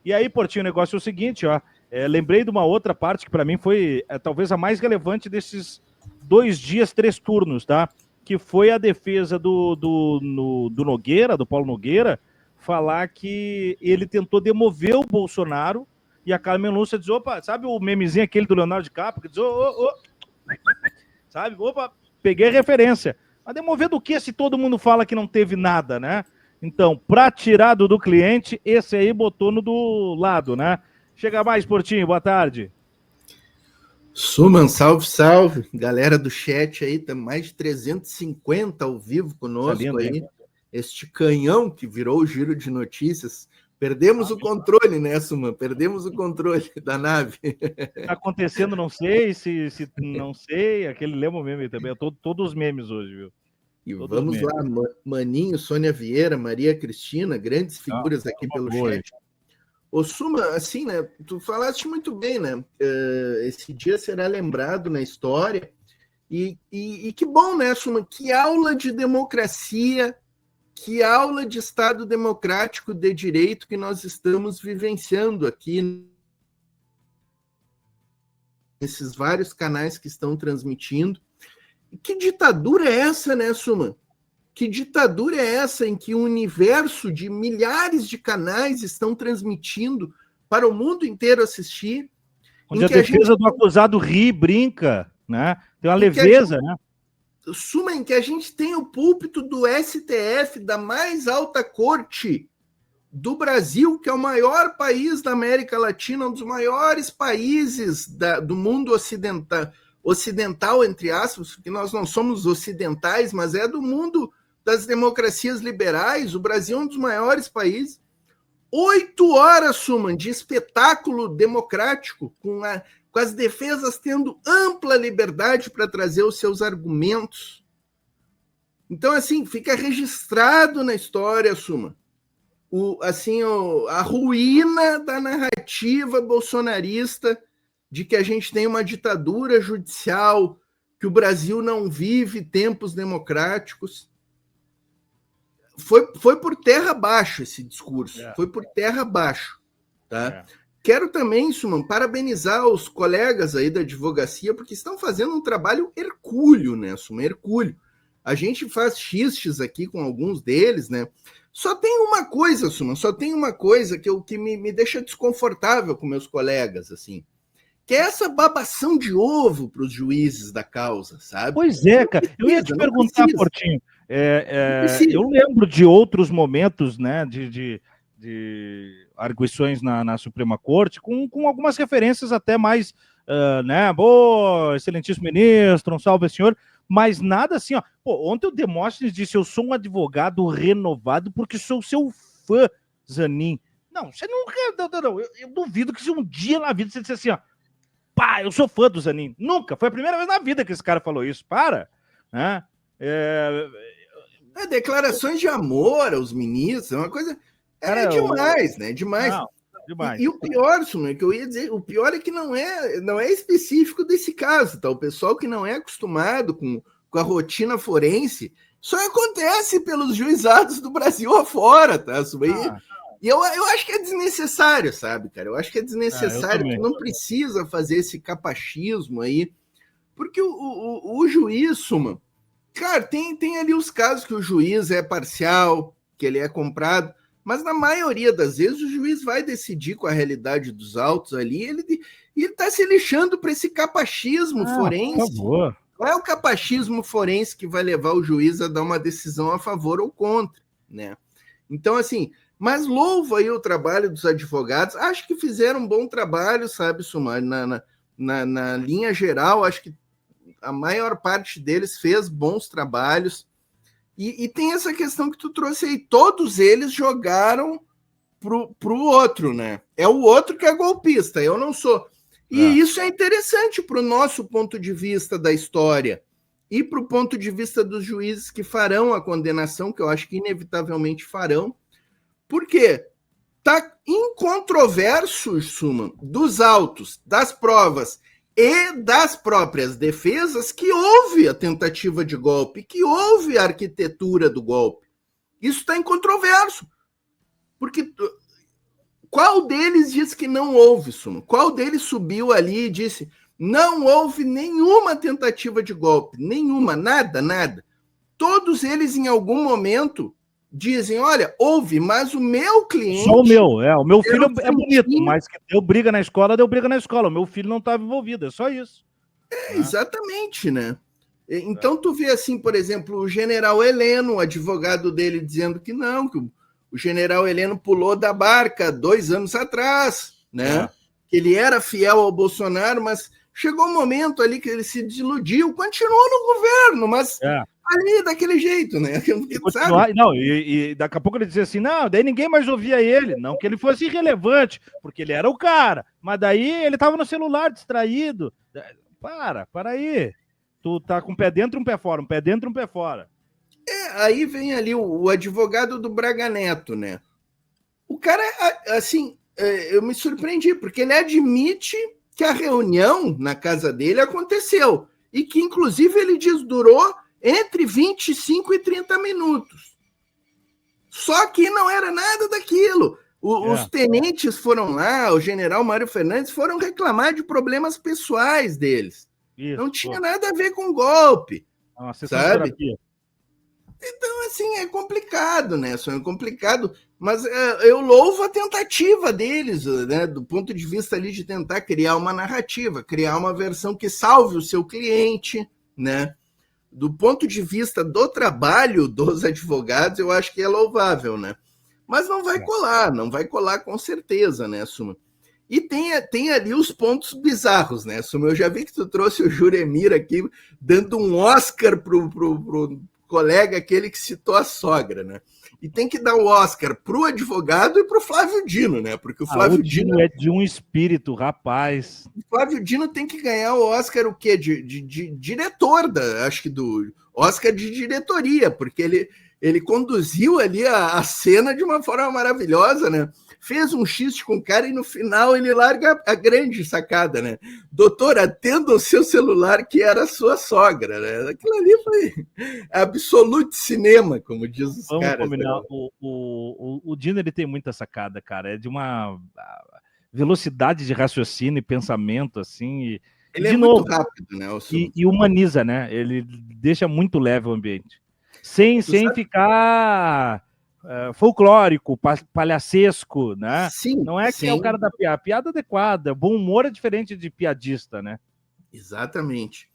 E aí, Portinho, o negócio é o seguinte, ó. Lembrei de uma outra parte que para mim foi talvez a mais relevante desses 2 dias, 3 turnos, tá? Que foi a defesa do Nogueira, do Paulo Nogueira, falar que ele tentou demover o Bolsonaro e a Carmen Lúcia diz, opa, sabe o memezinho aquele do Leonardo DiCaprio? Que diz, sabe? Opa, peguei referência. Mas demover do que se todo mundo fala que não teve nada, né? Então, para tirar do cliente, esse aí botou no do lado, né? Chega mais, Portinho, boa tarde. Suman, salve, salve. Galera do chat aí, tem mais de 350 ao vivo conosco aí. Hein? Este canhão que virou o giro de notícias. Perdemos o controle, né, Suman? Perdemos o controle da nave. Tá acontecendo, não sei, se não sei, aquele lembra meme também, todos os memes hoje, viu? E todos vamos lá, Maninho, Sônia Vieira, Maria Cristina, grandes figuras aqui pelo chat. Ô, Suma, assim, né, tu falaste muito bem, né, esse dia será lembrado na história, e que bom, né, Suma, que aula de democracia, que aula de Estado democrático de direito que nós estamos vivenciando aqui, nesses vários canais que estão transmitindo. E que ditadura é essa, né, Suma? Que ditadura é essa em que um universo de milhares de canais estão transmitindo para o mundo inteiro assistir? Onde a defesa do acusado ri, brinca, né? Tem uma leveza, né? Suma, em que a gente tem o púlpito do STF, da mais alta corte do Brasil, que é o maior país da América Latina, um dos maiores países do mundo ocidental, entre aspas, porque nós não somos ocidentais, mas é do mundo das democracias liberais. O Brasil é um dos maiores países. 8 horas, Suman, de espetáculo democrático, com as defesas tendo ampla liberdade para trazer os seus argumentos. Então, assim, fica registrado na história, Suman, a ruína da narrativa bolsonarista de que a gente tem uma ditadura judicial, que o Brasil não vive tempos democráticos. Foi por terra abaixo esse discurso, foi por terra abaixo. Tá? Quero também, Suman, parabenizar os colegas aí da advocacia, porque estão fazendo um trabalho hercúleo, né, Suman? Hercúleo. A gente faz xistes aqui com alguns deles, né? Só tem uma coisa, Suman, que me deixa desconfortável com meus colegas, assim, que é essa babação de ovo para os juízes da causa, sabe? Pois é, cara. Eu ia te perguntar, Portinho, eu lembro de outros momentos, né, de arguições na Suprema Corte, com algumas referências até mais, né, boa, excelentíssimo ministro, um salve senhor, mas nada assim, ó. Pô, ontem o Demóstenes disse, eu sou um advogado renovado porque sou seu fã, Zanin. Não, você nunca, não, eu duvido que se um dia na vida você disse assim, ó, pá, eu sou fã do Zanin. Nunca, foi a primeira vez na vida que esse cara falou isso, né? Declarações de amor aos ministros, é uma coisa... É demais, né? Demais. Não, demais. E o pior, Suman, que eu ia dizer, o pior é que não é específico desse caso, tá? O pessoal que não é acostumado com a rotina forense, só acontece pelos juizados do Brasil afora, tá, Suman? E eu acho que é desnecessário, sabe, cara? Eu acho que é desnecessário, que não precisa fazer esse capachismo aí, porque o juiz, Suman, cara, tem ali os casos que o juiz é parcial, que ele é comprado, mas na maioria das vezes o juiz vai decidir com a realidade dos autos ali, ele está se lixando para esse capachismo forense. Por favor. Não é o capachismo forense que vai levar o juiz a dar uma decisão a favor ou contra, né? Então, assim, mas louvo aí o trabalho dos advogados, acho que fizeram um bom trabalho, sabe, Sumar, na linha geral, acho que a maior parte deles fez bons trabalhos. E tem essa questão que tu trouxe aí, todos eles jogaram pro outro, né? É o outro que é golpista, eu não sou. E isso é interessante para o nosso ponto de vista da história e para o ponto de vista dos juízes que farão a condenação, que eu acho que inevitavelmente farão, porque tá incontroverso, Suman, dos autos, das provas e das próprias defesas que houve a tentativa de golpe, que houve a arquitetura do golpe. Isso está incontroverso. Porque Qual deles disse que não houve, Suma? Qual deles subiu ali e disse não houve nenhuma tentativa de golpe? Nenhuma, nada. Todos eles, em algum momento, dizem, olha, houve, mas o meu cliente... Só o meu filho é bonito, mas que deu briga na escola. O meu filho não estava envolvido, é só isso. Exatamente, né? Então tu vê assim, por exemplo, o general Heleno, o advogado dele, dizendo que não, que o general Heleno pulou da barca 2 anos atrás, né? Que ele era fiel ao Bolsonaro, mas chegou um momento ali que ele se desiludiu, continuou no governo, mas ali daquele jeito, né? Sabe? Não, e daqui a pouco ele dizia assim, não, daí ninguém mais ouvia ele, não que ele fosse irrelevante, porque ele era o cara, mas daí ele estava no celular distraído. Para aí. Tu tá com um pé dentro e um pé fora, um pé dentro e um pé fora. Aí vem ali o advogado do Braga Neto, né? O cara, assim, eu me surpreendi, porque ele admite que a reunião na casa dele aconteceu e que, inclusive, ele diz durou entre 25 e 30 minutos. Só que não era nada daquilo. Os tenentes foram lá, o general Mário Fernandes, foram reclamar de problemas pessoais deles. Isso, não tinha nada a ver com golpe. Sabe? Então, assim, é complicado, né? É complicado, mas eu louvo a tentativa deles, né? Do ponto de vista ali de tentar criar uma narrativa, criar uma versão que salve o seu cliente, né? Do ponto de vista do trabalho dos advogados, eu acho que é louvável, né? Mas não vai colar com certeza, né, Suma? E tem ali os pontos bizarros, né, Suma? Eu já vi que tu trouxe o Juremir aqui, dando um Oscar pro colega, aquele que citou a sogra, né? E tem que dar o Oscar pro advogado e pro Flávio Dino, né? Porque o Flávio Dino é de um espírito, rapaz. O Flávio Dino tem que ganhar o Oscar o quê? De diretor, acho que do Oscar de diretoria, porque ele conduziu ali a cena de uma forma maravilhosa, né? Fez um xiste com o cara e no final ele larga a grande sacada, né? Doutor, atenda o seu celular que era a sua sogra, né? Aquilo ali foi absoluto cinema, como diz os Vamos caras. Combinar. Né? O Dino, ele tem muita sacada, cara. É de uma velocidade de raciocínio e pensamento, assim. E, ele é muito rápido, né? E humaniza, né? Ele deixa muito leve o ambiente. Sem ficar folclórico, palhacesco, né? Sim, não é que é o cara da piada adequada. Bom humor é diferente de piadista, né? Exatamente.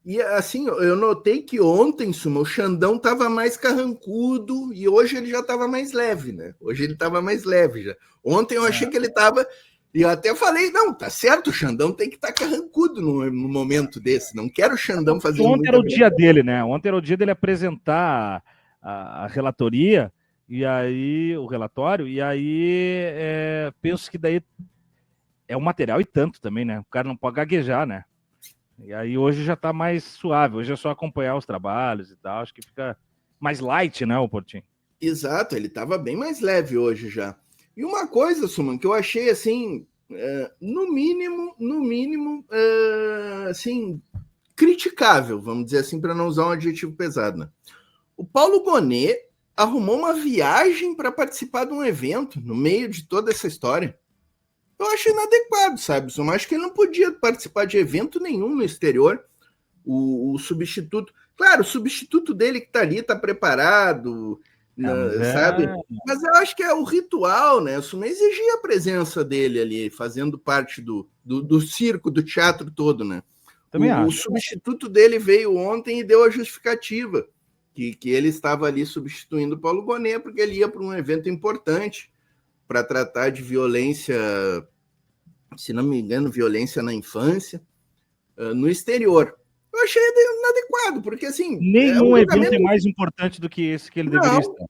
E assim, eu notei que ontem, Suma, o Xandão estava mais carrancudo e hoje ele já estava mais leve, né? Hoje ele estava mais leve já. Ontem eu achei que ele estava... E eu até falei, não, tá certo, o Xandão tem que estar carrancudo no momento desse. Não quero o Xandão fazer... Ontem era o dia dele, né? Ontem era o dia dele apresentar a relatoria, e aí o relatório, e aí penso que daí é um material e tanto também, né? O cara não pode gaguejar, né? E aí hoje já tá mais suave, hoje é só acompanhar os trabalhos e tal, acho que fica mais light, né, o Portinho? Exato, ele tava bem mais leve hoje já. E uma coisa, Suman, que eu achei assim, no mínimo, assim, criticável, vamos dizer assim, para não usar um adjetivo pesado, né? O Paulo Gonet arrumou uma viagem para participar de um evento no meio de toda essa história. Eu acho inadequado, sabe? Eu acho que ele não podia participar de evento nenhum no exterior. O substituto... Claro, o substituto dele que está ali, está preparado... sabe? Mas eu acho que é o ritual, né? Isso não exigia a presença dele ali, fazendo parte do circo, do teatro todo, né? O substituto dele veio ontem e deu a justificativa que ele estava ali substituindo o Paulo Gonet, porque ele ia para um evento importante para tratar de violência, se não me engano, violência na infância, no exterior. Eu achei inadequado, porque assim... Nenhum evento é mais importante do que esse que ele deveria estar.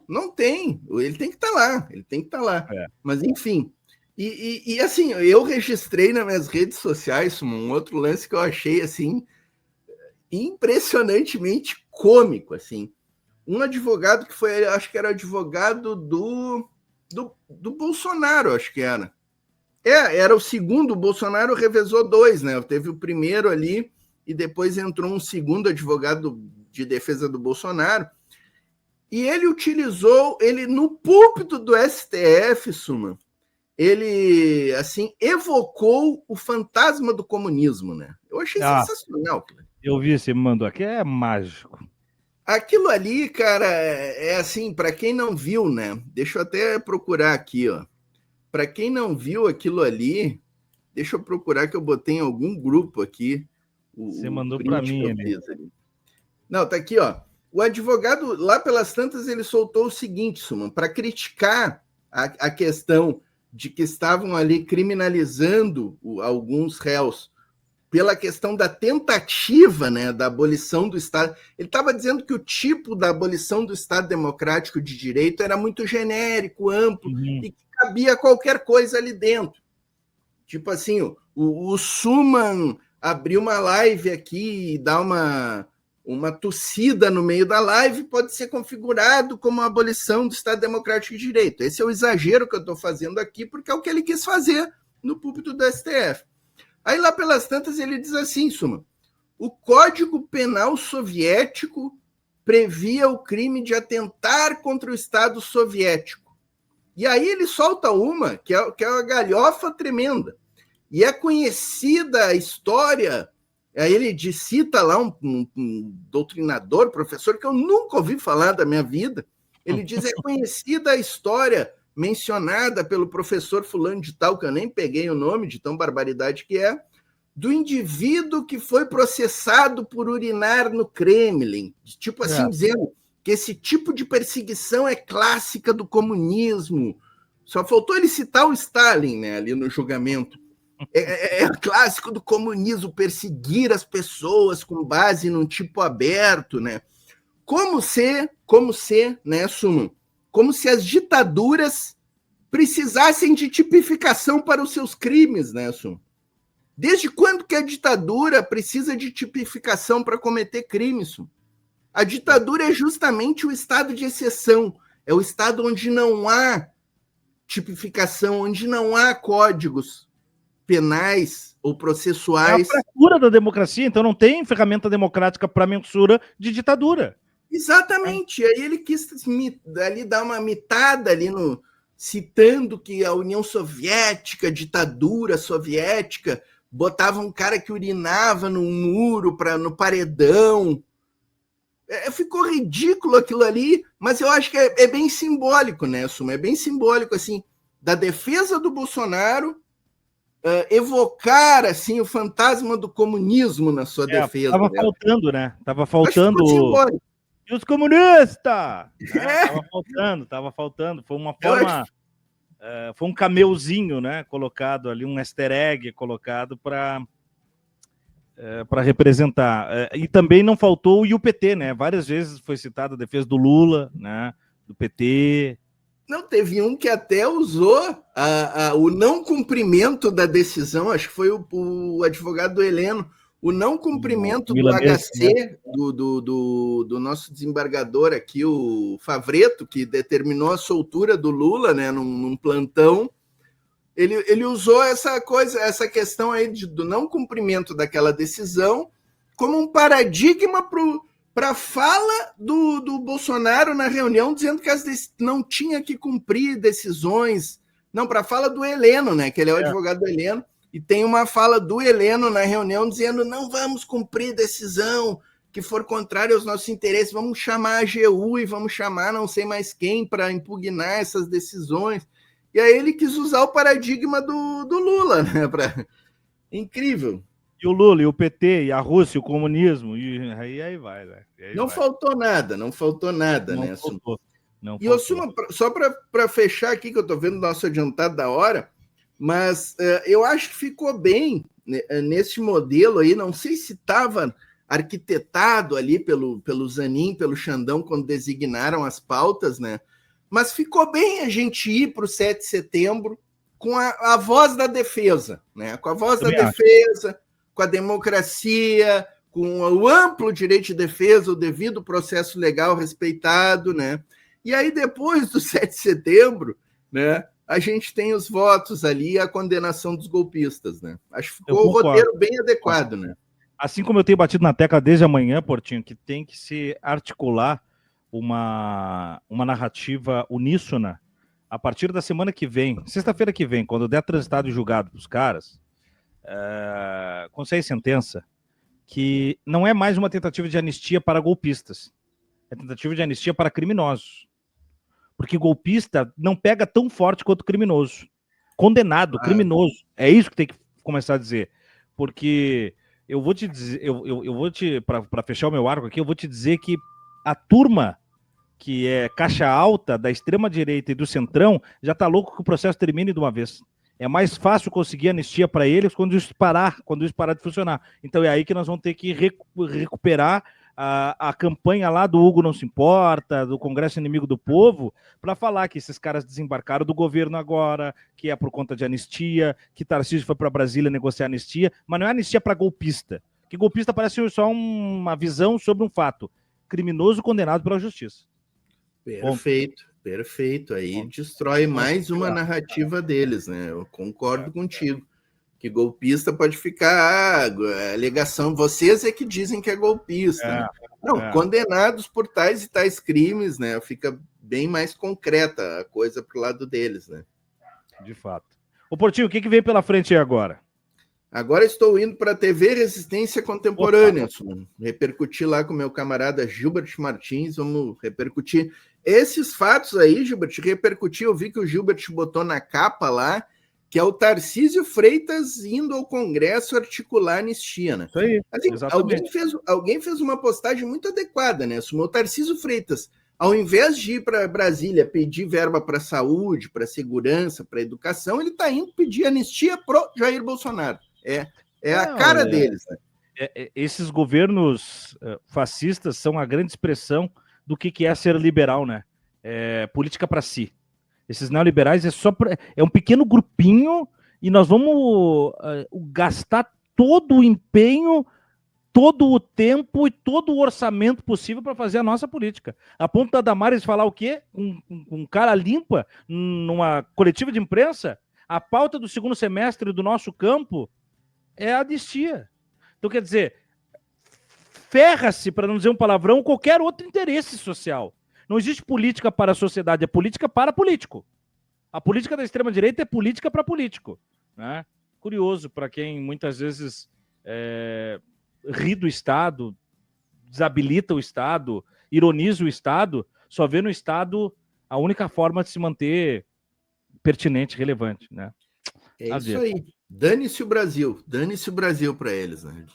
Não tem. Ele tem que estar lá. Mas, enfim. E assim, eu registrei nas minhas redes sociais um outro lance que eu achei, assim, impressionantemente cômico, assim. Um advogado que foi, acho que era advogado do Bolsonaro, acho que era. Era o segundo, o Bolsonaro revezou 2, né? Teve o primeiro ali, e depois entrou um segundo advogado de defesa do Bolsonaro, e ele utilizou, no púlpito do STF, Suma, ele, assim, evocou o fantasma do comunismo, né? Eu achei sensacional. Eu vi, você me mandou aqui, é mágico. Aquilo ali, cara, é assim, para quem não viu, né? Deixa eu até procurar aqui, ó. Para quem não viu aquilo ali, deixa eu procurar que eu botei em algum grupo aqui. Você mandou para mim ali. Não, tá aqui, ó. O advogado, lá pelas tantas, ele soltou o seguinte, Suman, para criticar a questão de que estavam ali criminalizando alguns réus pela questão da tentativa, né, da abolição do Estado. Ele estava dizendo que o tipo da abolição do Estado Democrático de Direito era muito genérico, amplo, e que cabia qualquer coisa ali dentro. Tipo assim, o Suman abriu uma live aqui e dá uma tossida no meio da live, pode ser configurado como a abolição do Estado Democrático de Direito. Esse é o exagero que eu estou fazendo aqui, porque é o que ele quis fazer no púlpito do STF. Aí lá pelas tantas ele diz assim, Suman, o Código Penal Soviético previa o crime de atentar contra o Estado Soviético. E aí ele solta uma, que é uma galhofa tremenda. E é conhecida a história, aí ele cita lá um doutrinador, professor, que eu nunca ouvi falar da minha vida. Ele diz, é conhecida a história mencionada pelo professor fulano de tal, que eu nem peguei o nome, de tão barbaridade que é, do indivíduo que foi processado por urinar no Kremlin. Tipo assim, dizendo que esse tipo de perseguição é clássica do comunismo. Só faltou ele citar o Stalin, né, ali no julgamento. É clássico do comunismo perseguir as pessoas com base num tipo aberto, né? Como se, né, Suman? Como se as ditaduras precisassem de tipificação para os seus crimes, né, Suman? Desde quando que a ditadura precisa de tipificação para cometer crimes, Suman? A ditadura é justamente o estado de exceção, é o estado onde não há tipificação, onde não há códigos penais ou processuais. É a fratura da democracia, então não tem ferramenta democrática para mensura de ditadura. Exatamente. Aí ele quis ali dar uma mitada ali citando que a União Soviética, a ditadura soviética, botava um cara que urinava num muro, no paredão. Ficou ridículo aquilo ali, mas eu acho que é bem simbólico, né, Suma? É bem simbólico, assim, da defesa do Bolsonaro, evocar, assim, o fantasma do comunismo na sua defesa. Tava faltando, né? Tava faltando... E os comunistas! Tava faltando. Foi uma forma... foi um cameuzinho, né? Colocado ali, um easter egg colocado para representar. E também não faltou o PT, né? Várias vezes foi citada a defesa do Lula, né? Do PT. Não, teve um que até usou o não cumprimento da decisão, acho que foi o advogado do Heleno, o não cumprimento do HC, do nosso desembargador aqui, o Favreto, que determinou a soltura do Lula, né, num plantão. Ele usou essa questão aí do não cumprimento daquela decisão como um paradigma para a fala do Bolsonaro na reunião, dizendo que não tinha que cumprir decisões. Não, para a fala do Heleno, né, que ele é o advogado do Heleno, e tem uma fala do Heleno na reunião dizendo não vamos cumprir decisão que for contrária aos nossos interesses, vamos chamar a AGU e vamos chamar não sei mais quem para impugnar essas decisões. E aí ele quis usar o paradigma do Lula, né? Incrível. E o Lula, e o PT, e a Rússia, o comunismo, e aí vai, né? Não faltou nada, né? Faltou. E eu só para fechar aqui, que eu estou vendo o nosso adiantado da hora, mas eu acho que ficou bem nesse modelo aí, não sei se estava arquitetado ali pelo Zanin, pelo Xandão, quando designaram as pautas, né? Mas ficou bem a gente ir para o 7 de setembro com a voz da defesa, né? Com a voz da defesa, com a democracia, com o amplo direito de defesa, o devido processo legal respeitado, né? E aí, depois do 7 de setembro, né, a gente tem os votos ali e a condenação dos golpistas, né? Acho que ficou o roteiro bem adequado, né? Assim como eu tenho batido na tecla desde amanhã, Portinho, que tem que se articular uma narrativa uníssona a partir da semana que vem, sexta-feira que vem, quando der transitado e julgado para os caras, quando sair sentença, que não é mais uma tentativa de anistia para golpistas, é tentativa de anistia para criminosos. Porque golpista não pega tão forte quanto criminoso. Condenado, criminoso. É isso que tem que começar a dizer. Porque eu vou te dizer, para fechar o meu arco aqui, eu vou te dizer que a turma que é caixa alta da extrema-direita e do centrão já tá louco que o processo termine de uma vez. É mais fácil conseguir anistia para eles quando isso parar de funcionar. Então é aí que nós vamos ter que recuperar a campanha lá do Hugo Não Se Importa, do Congresso Inimigo do Povo, para falar que esses caras desembarcaram do governo agora, que é por conta de anistia, que Tarcísio foi para Brasília negociar anistia, mas não é anistia para golpista, que golpista parece só uma visão sobre um fato. Criminoso condenado pela justiça. Perfeito, perfeito. Aí destrói mais uma narrativa deles, né? Eu concordo contigo. Que golpista pode ficar a alegação, vocês é que dizem que é golpista. Né? Não, condenados por tais e tais crimes, né? Fica bem mais concreta a coisa pro lado deles, né? De fato. Ô Portinho, o que vem pela frente aí agora? Agora estou indo para a TV Resistência Contemporânea, repercutir lá com meu camarada Gilbert Martins, vamos repercutir esses fatos aí, Gilbert, repercutir, eu vi que o Gilbert botou na capa lá, que é o Tarcísio Freitas indo ao Congresso articular anistia, né? Isso aí, assim, alguém fez uma postagem muito adequada, né? O Tarcísio Freitas, ao invés de ir para Brasília pedir verba para saúde, para segurança, para educação, ele está indo pedir anistia pro Jair Bolsonaro. A cara deles, né? Esses governos fascistas são a grande expressão do que é ser liberal, né? Política para si. Esses neoliberais é um pequeno grupinho e nós vamos gastar todo o empenho, todo o tempo e todo o orçamento possível para fazer a nossa política. A ponto da Damares falar o quê? Com cara limpa, numa coletiva de imprensa, a pauta do segundo semestre do nosso campo é a anistia. Então, quer dizer, ferra-se, para não dizer um palavrão, qualquer outro interesse social. Não existe política para a sociedade, é política para político. A política da extrema-direita é política para político. Né? Curioso para quem muitas vezes ri do Estado, desabilita o Estado, ironiza o Estado, só vê no Estado a única forma de se manter pertinente, relevante. Né? É isso aí. Dane-se o Brasil para eles, né?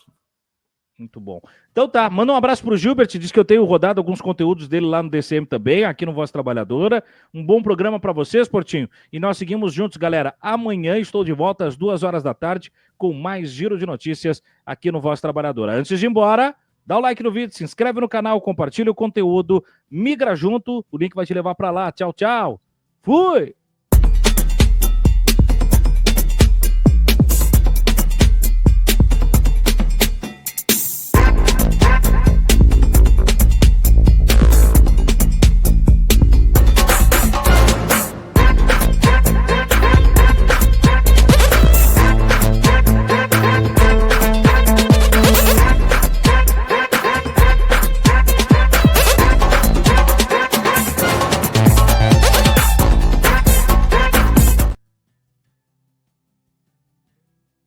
Muito bom. Então tá, manda um abraço pro Gilbert, diz que eu tenho rodado alguns conteúdos dele lá no DCM também, aqui no Voz Trabalhadora. Um bom programa para vocês, Portinho. E nós seguimos juntos, galera. Amanhã estou de volta às 2h da tarde com mais Giro de Notícias aqui no Voz Trabalhadora. Antes de ir embora, dá o like no vídeo, se inscreve no canal, compartilha o conteúdo, migra junto, o link vai te levar para lá. Tchau, tchau. Fui!